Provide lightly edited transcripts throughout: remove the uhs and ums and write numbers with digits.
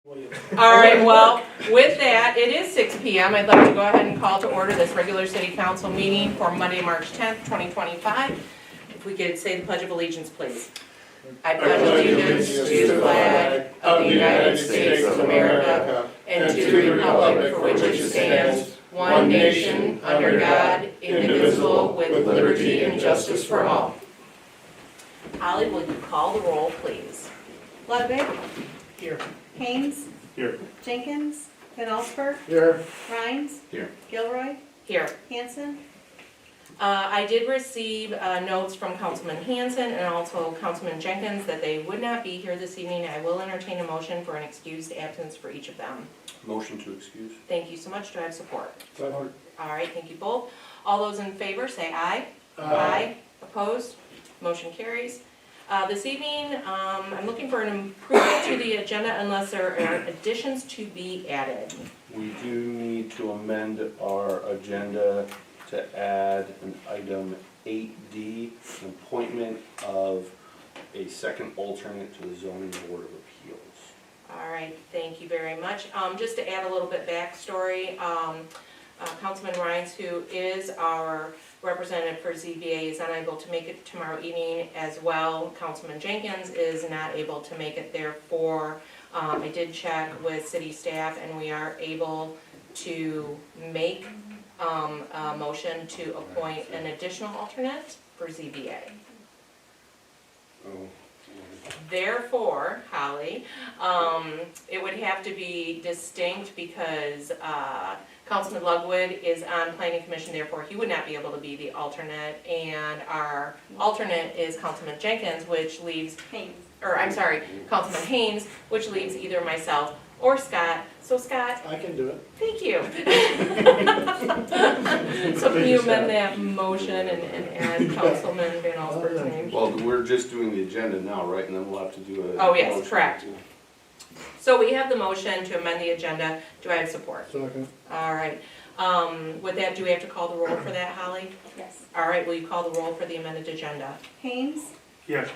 All right, well, with that, it is 6 p.m. I'd like to go ahead and call to order this regular city council meeting for Monday, March 10th, 2025. If we could say the Pledge of Allegiance, please. I pledge allegiance to the flag of the United States of America and to the republic for which it stands, one nation, under God, indivisible, with liberty and justice for all. Holly, will you call the roll, please? Ludwig. Here. Haynes. Here. Jenkins. Van Allsburg. Here. Rhines. Here. Gilroy. Here. Hanson. I did receive notes from Councilman Hanson and also Councilman Jenkins that they would not be here this evening. I will entertain a motion for an excused absence for each of them. Motion to excuse. Thank you so much. Do I have support? Support. All right, thank you both. All those in favor say aye. Opposed? Motion carries. This evening, I'm looking for an improvement to the agenda unless there are additions to be added. We do need to amend our agenda to add an item 8D, an appointment of a second alternate to the zoning board of appeals. All right, thank you very much. Just to add a little bit backstory, Councilman Rhines, who is our representative for ZBA, is unable to make it tomorrow evening as well. Councilman Jenkins is not able to make it, therefore I did check with city staff and we are able to make a motion to appoint an additional alternate for ZBA. Therefore, Holly, it would have to be distinct because Councilman Ludwig is on Planning Commission, therefore he would not be able to be the alternate, and our alternate is Councilman Jenkins, which leaves, Councilman Haynes, which leaves either myself or Scott. So Scott, I can do it. thank you. So can you amend that motion and add Councilman Van Allsburg's name? Well, we're just doing the agenda now, right? And then we'll have to do a Oh, yes, motion correct. to- So we have the motion to amend the agenda. Do I have support? Second. All right. With that, do we have to call the roll for that, Holly? Yes. All right, will you call the roll for the amended agenda? Haynes. Yes.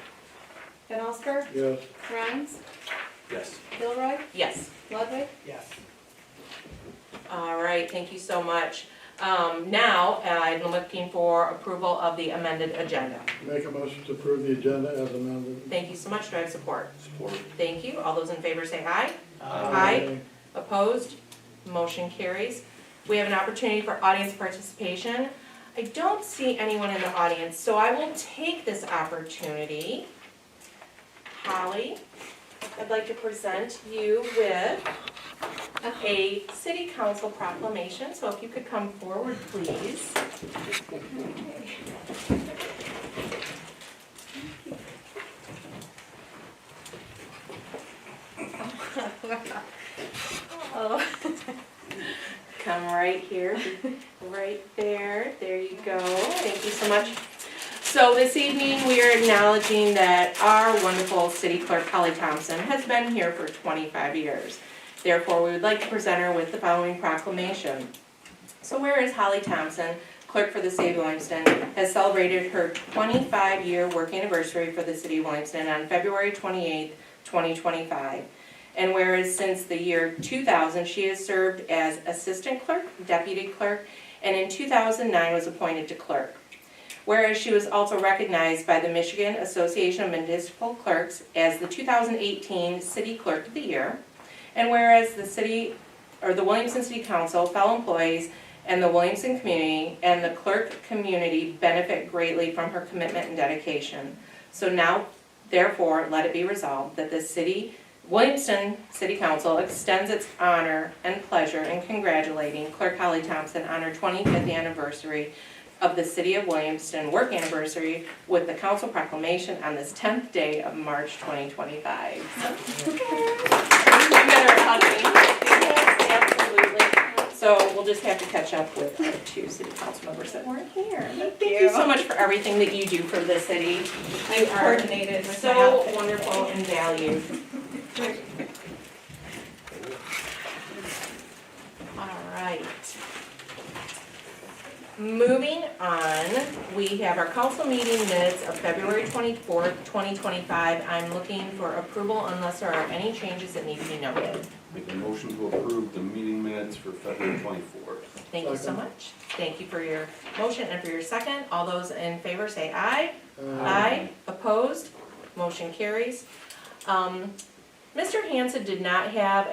Van Allsburg. Yes. Rhines. Yes. Gilroy. Yes. Ludwig. Yes. All right, thank you so much. Now, I'm looking for approval of the amended agenda. Make a motion to approve the agenda as amended. Thank you so much. Do I have support? Support. Thank you. All those in favor say aye. Aye. Opposed? Motion carries. We have an opportunity for audience participation. I don't see anyone in the audience, so I will take this opportunity. Holly, I'd like to present you with a city council proclamation, so if you could come forward, please. Oh. Come right here, right there. There you go. Thank you so much. So this evening we are acknowledging that our wonderful city clerk, Holly Thompson, has been here for 25 years. Therefore, we would like to present her with the following proclamation. So whereas Holly Thompson, clerk for the city of Williamston, has celebrated her 25-year work anniversary for the city of Williamston on February 28, 2025. And whereas since the year 2000, she has served as assistant clerk, deputy clerk, and in 2009 was appointed to clerk. Whereas she was also recognized by the Michigan Association of Municipal Clerks as the 2018 City Clerk of the Year. And whereas the Williamston City Council, fellow employees, and the Williamston community and the clerk community benefit greatly from her commitment and dedication. So now, therefore, let it be resolved that the Williamston City Council extends its honor and pleasure in congratulating Clerk Holly Thompson on her 25th anniversary of the City of Williamston work anniversary with the council proclamation on this 10th day of March 2025. You better hug me. Yes, absolutely. So we'll just have to catch up with our two city council members that weren't here. Thank you so much for everything that you do for the city. You are so wonderful and valued. All right. Moving on, we have our council meeting minutes of February 24th, 2025. I'm looking for approval unless there are any changes that need to be noted. Make a motion to approve the meeting minutes for February 24th. Thank you so much. Thank you for your motion and for your second. All those in favor say aye. Aye. Opposed? Motion carries. Mr. Hanson did not have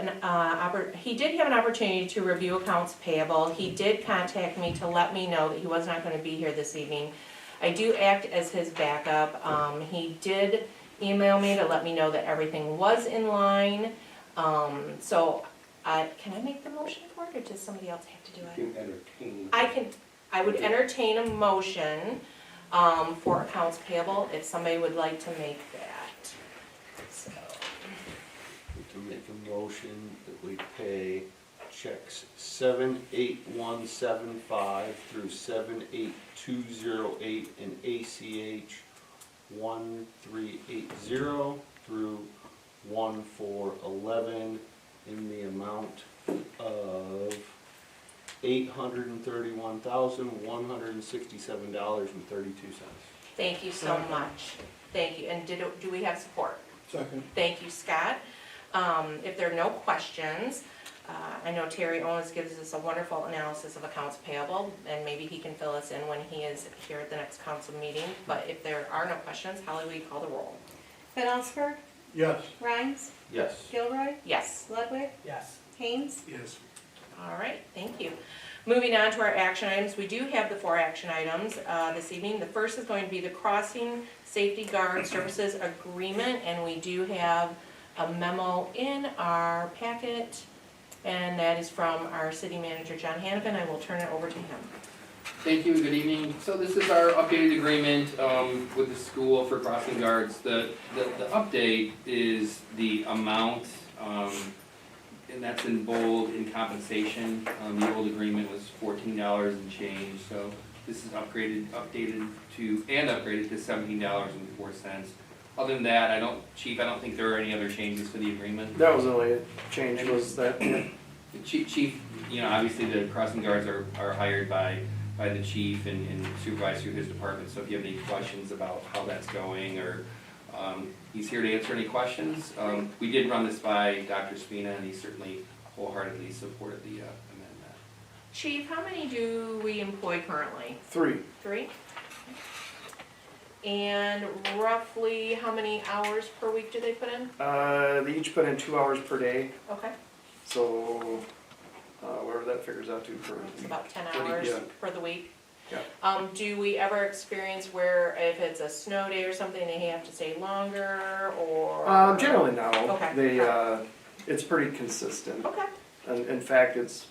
he did have an opportunity to review accounts payable. He did contact me to let me know that he was not going to be here this evening. I do act as his backup. He did email me to let me know that everything was in line. So can I make the motion for it, or does somebody else have to do it? You can entertain. I would entertain a motion for accounts payable if somebody would like to make that. So, To make a motion that we pay checks 78175 through 78208 and ACH 1380 through 1411 in the amount of $831,167.32. thank you so much. Thank you. And do we have support? Second. Thank you, Scott. If there are no questions, I know Terry Owens gives us a wonderful analysis of accounts payable, and maybe he can fill us in when he is here at the next council meeting. But if there are no questions, Holly, will you call the roll? Van Osberg, Yes. Rhines, Yes. Gilroy, Yes. Ludwig, Yes. Haynes, Yes. All right, thank you. Moving on to our action items, we do have the 4 action items this evening. The first is going to be the Crossing Safety Guard Services Agreement, and we do have a memo in our packet, and that is from our city manager, John Hannafin. I will turn it over to him. Thank you, good evening. So this is our updated agreement with the school for crossing guards. The update is the amount, and that's in bold, in compensation. The old agreement was $14 and change, so this is updated to $17.04. Other than that, Chief, I don't think there are any other changes to the agreement. That was the only change, was that, yeah. The Chief, obviously the crossing guards are hired by the chief and supervised through his department, so if you have any questions about how that's going, or he's here to answer any questions. We did run this by Dr. Spina, and he certainly wholeheartedly supported the amendment. Chief, how many do we employ currently? 3. 3? And roughly how many hours per week do they put in? They each put in 2 hours per day, Okay, so whatever that figures out to per it's week. about 10 Pretty hours good. for the week. Yeah. Do we ever experience where if it's a snow day or something, they have to stay longer, or? Generally no. Okay. They, it's pretty consistent. Okay, And in fact, it's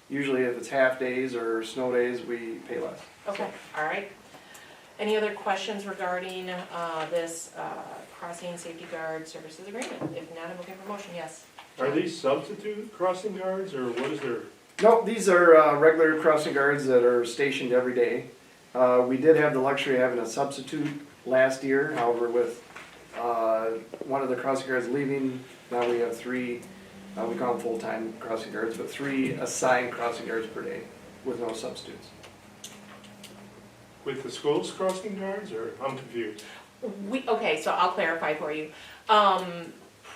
usually if it's half days or snow days, we pay less. okay, all right. Any other questions regarding this Crossing Safety Guard Services Agreement? If not, I'm looking for motion, yes. Are these substitute crossing guards, or what is their? No, these are regular crossing guards that are stationed every day. We did have the luxury of having a substitute last year, however, with one of the crossing guards leaving, now we have 3, we call them full-time crossing guards, but 3 assigned crossing guards per day with no substitutes. With the school's crossing guards, or I'm confused? Okay, so I'll clarify for you.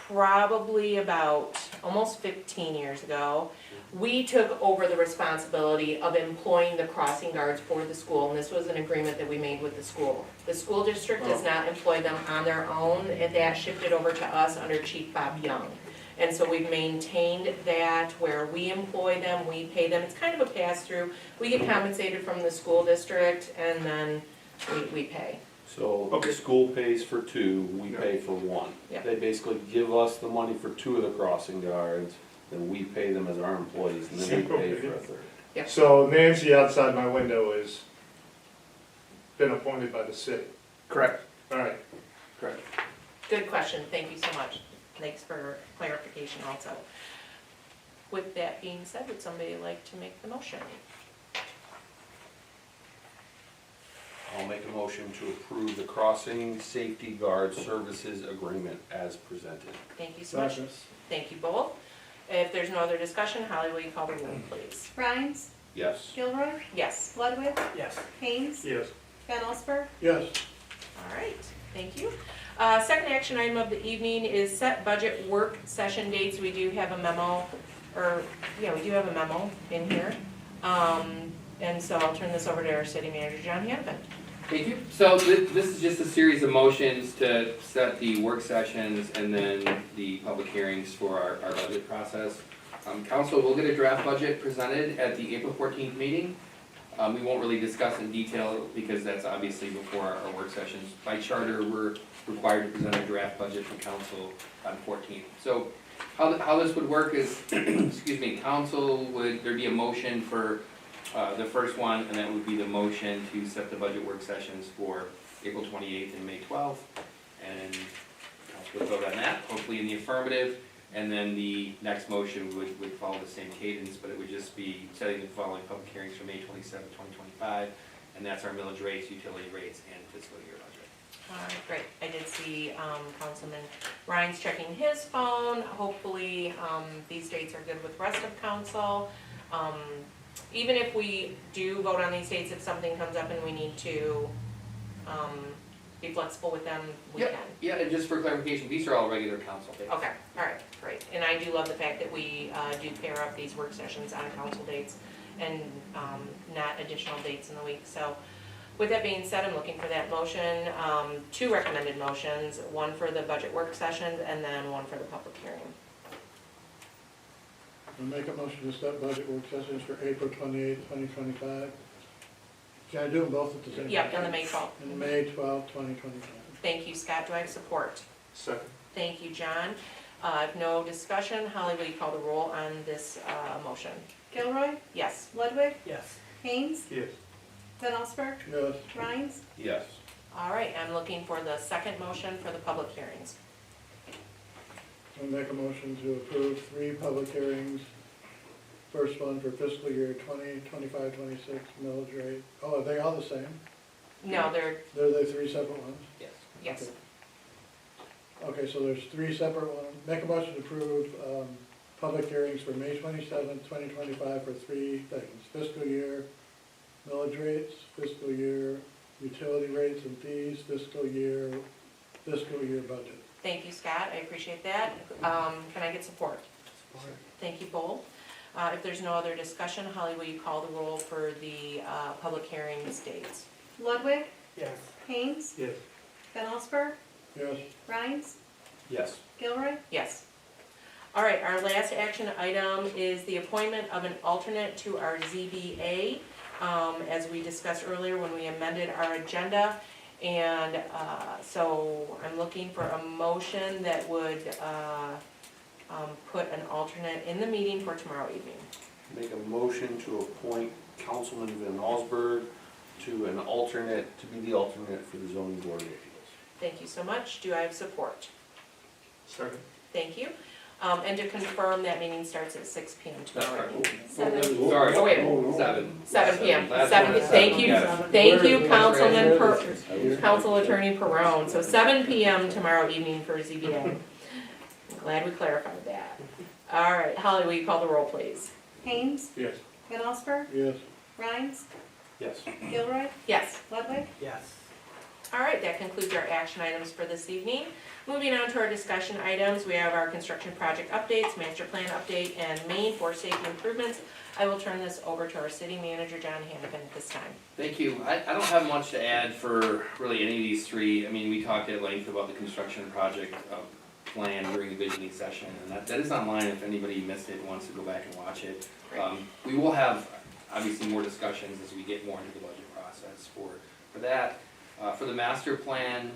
Probably about almost 15 years ago, we took over the responsibility of employing the crossing guards for the school, and this was an agreement that we made with the school. The school district does not employ them on their own, and that shifted over to us under Chief Bob Young. And so we've maintained that where we employ them, we pay them. It's kind of a pass-through. We get compensated from the school district, and then we pay. So Okay. the school pays for 2, we pay for 1. Yeah. They basically give us the money for 2 of the crossing guards, then we pay them as our employees, and then we pay for a 3rd. Yep. So Nancy outside my window has been appointed by the city. Correct, All right. correct. Good question, thank you so much. Thanks for clarification also. With that being said, would somebody like to make the motion? I'll make a motion to approve the Crossing Safety Guard Services Agreement as presented. Thank you so much. Thank you both. If there's no other discussion, Holly, will you call the roll, please? Rhines, Yes. Gilroy, Yes. Ludwig, Yes. Haynes, Yes. Van Allsburg, Yes. All right, thank you. Second action item of the evening is set budget work session dates. We do have a memo, we do have a memo in here. And so I'll turn this over to our city manager, John Hanneman. Thank you. So this is just a series of motions to set the work sessions and then the public hearings for our budget process. Council will get a draft budget presented at the April 14th meeting. We won't really discuss in detail because that's obviously before our work sessions. By charter, we're required to present a draft budget to council on 14th. So how this would work is, excuse me, there'd be a motion for the first one, and that would be the motion to set the budget work sessions for April 28th and May 12th. And council would vote on that, hopefully in the affirmative. And then the next motion would follow the same cadence, but it would just be setting the following public hearings for May 27th, 2025. And that's our millage rates, utility rates, and fiscal year budget. All right, great. I did see Councilman Ryan's checking his phone. Hopefully, these dates are good with the rest of council. Even if we do vote on these dates, if something comes up and we need to be flexible with them, we can. Yeah, and just for clarification, these are all regular council dates. Okay, all right, great. And I do love the fact that we do pair up these work sessions on council dates and not additional dates in the week. So with that being said, I'm looking for that motion, two recommended motions, one for the budget work sessions and then one for the public hearing. I'll make a motion to set budget work sessions for April 28th, 2025. Can I do them both at the same time? Yep, and the May 12th. And May 12th, 2025. Thank you, Scott. Do I have support? Second. Thank you, John. If no discussion, Holly, will you call the roll on this motion? Gilroy, Yes. Ludwig, Yes. Haynes, Yes. Van Allsburg, Yes. Rhines, Yes. All right, I'm looking for the second motion for the public hearings. I'll make a motion to approve 3 public hearings. First one for fiscal year 2025-26 millage rate. Oh, are they all the same? No, they're, They're the 3 separate ones? Yes. yes. Okay, so there's 3 separate ones. Make a motion to approve public hearings for May 27th, 2025 for 3 things. Fiscal year millage rates, fiscal year utility rates and fees, fiscal year budget. Thank you, Scott. I appreciate that. Can I get support? Thank you, both. If there's no other discussion, Holly, will you call the roll for the public hearings dates? Ludwig, Yes. Haynes, Yes. Van Allsburg, Yes. Rhines, Yes. Gilroy, Yes. All right, our last action item is the appointment of an alternate to our ZBA. As we discussed earlier when we amended our agenda. And so I'm looking for a motion that would put an alternate in the meeting for tomorrow evening. Make a motion to appoint Councilman Van Allsburg to an alternate, to be the alternate for the zoning board of appeals. Thank you so much. Do I have support? Second. Thank you. And to confirm, that meeting starts at 6 p.m. tomorrow evening. Sorry, Oh, wait. 7. p.m. That's 7, what I said. thank you, Yes. thank you, Councilman Council Attorney Perone. So 7 p.m. tomorrow evening for ZBA. I'm glad we clarified that. All right, Holly, will you call the roll, please? Haynes, Yes. Van Allsburg, Yes. Rhines, Yes. Gilroy, Yes. Ludwig, Yes. All right, that concludes our action items for this evening. Moving on to our discussion items, we have our construction project updates, master plan update, and main for safety improvements. I will turn this over to our city manager, John Hanneman, at this time. Thank you. I don't have much to add for really any of these 3. I mean, we talked at length about the construction project plan during the visioning session, and that is online if anybody missed it and wants to go back and watch it. We will have, obviously, more discussions as we get more into the budget process for that. For the master plan,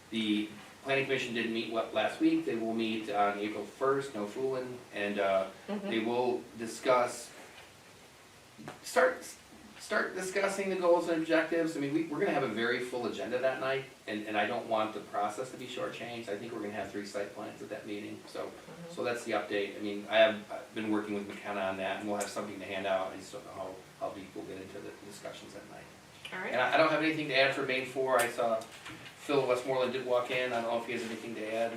the planning commission didn't meet last week. They will meet on April 1st, no fooling, and they will discuss, start discussing the goals and objectives. I mean, we're gonna have a very full agenda that night, and I don't want the process to be shortchanged. I think we're gonna have 3 site plans at that meeting, so that's the update. I mean, I've been working with McKenna on that, and we'll have something to hand out. I just don't know how deep we'll get into the discussions that night. All And right, I don't have anything to add for Main 4. I saw Phil Westmoreland did walk in. I don't know if he has anything to add.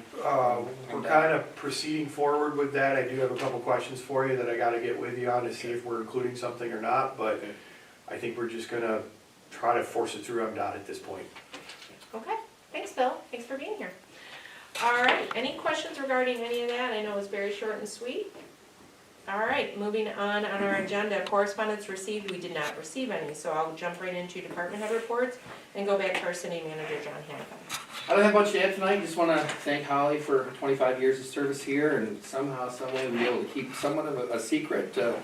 We're kind of proceeding forward with that. I do have a couple questions for you that I gotta get with you on to see if we're including something or not, but I think we're just gonna try to force it through MDOT at this point. Okay, thanks Phil, thanks for being here. All right, any questions regarding any of that? I know it was very short and sweet. All right, moving on our agenda, correspondence received, we did not receive any, so I'll jump right into department head reports and go back to our city manager, John Hancock. I don't have much to add tonight, just wanna thank Holly for 25 years of service here, and somehow, some way, we were able to keep somewhat of a secret, so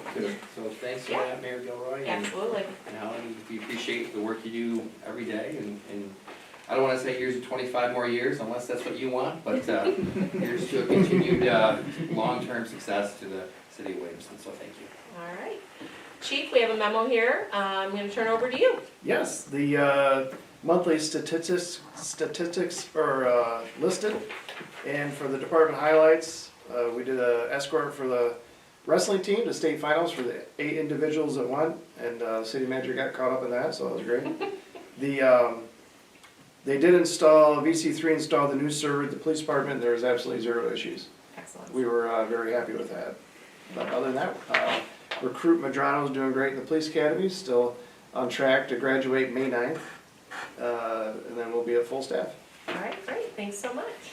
thanks for that, Mayor Gilroy. And Absolutely. Holly, we appreciate the work you do every day, and I don't wanna say here's 25 more years, unless that's what you want, but here's to a continued, long-term success to the city of Williamston, so thank you. All right. Chief, we have a memo here. I'm gonna turn it over to you. Yes, the monthly statistics are listed, and for the department highlights, we did a escort for the wrestling team to state finals for the 8 individuals that won, and city manager got caught up in that, so that was great. They did install, VC3 installed the new server at the police department, there was absolutely 0 issues. Excellent. We were very happy with that. But other than that, recruit Madrano's doing great in the police academy, still on track to graduate May 9th. And then we'll be at full staff. All right, great, thanks so much.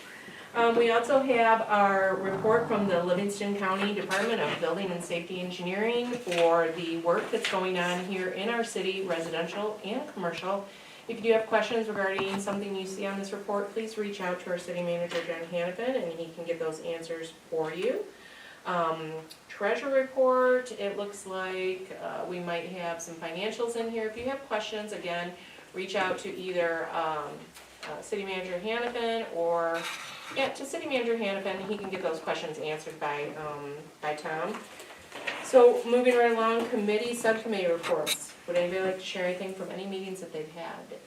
We also have our report from the Livingston County Department of Building and Safety Engineering for the work that's going on here in our city, residential and commercial. If you do have questions regarding something you see on this report, please reach out to our city manager, John Hannafin, and he can get those answers for you. Treasure report, it looks like we might have some financials in here. If you have questions, again, reach out to either City Manager Hannafin or, to City Manager Hannafin, he can get those questions answered by Tom. So moving right along, committee, subcommittee reports. Would anybody like to share anything from any meetings that they've had?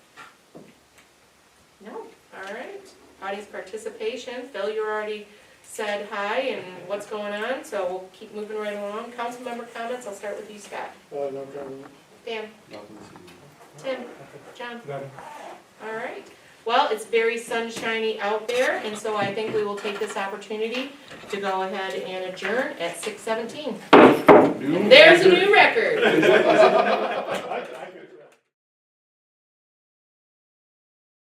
No? All right. Audience participation, Phil, you already said hi and what's going on, so we'll keep moving right along. Council member comments, I'll start with you, Scott. No problem. Dan? Tim? John? All right. Well, it's very sunshiny out there, and so I think we will take this opportunity to go ahead and adjourn at 6:17. There's a new record.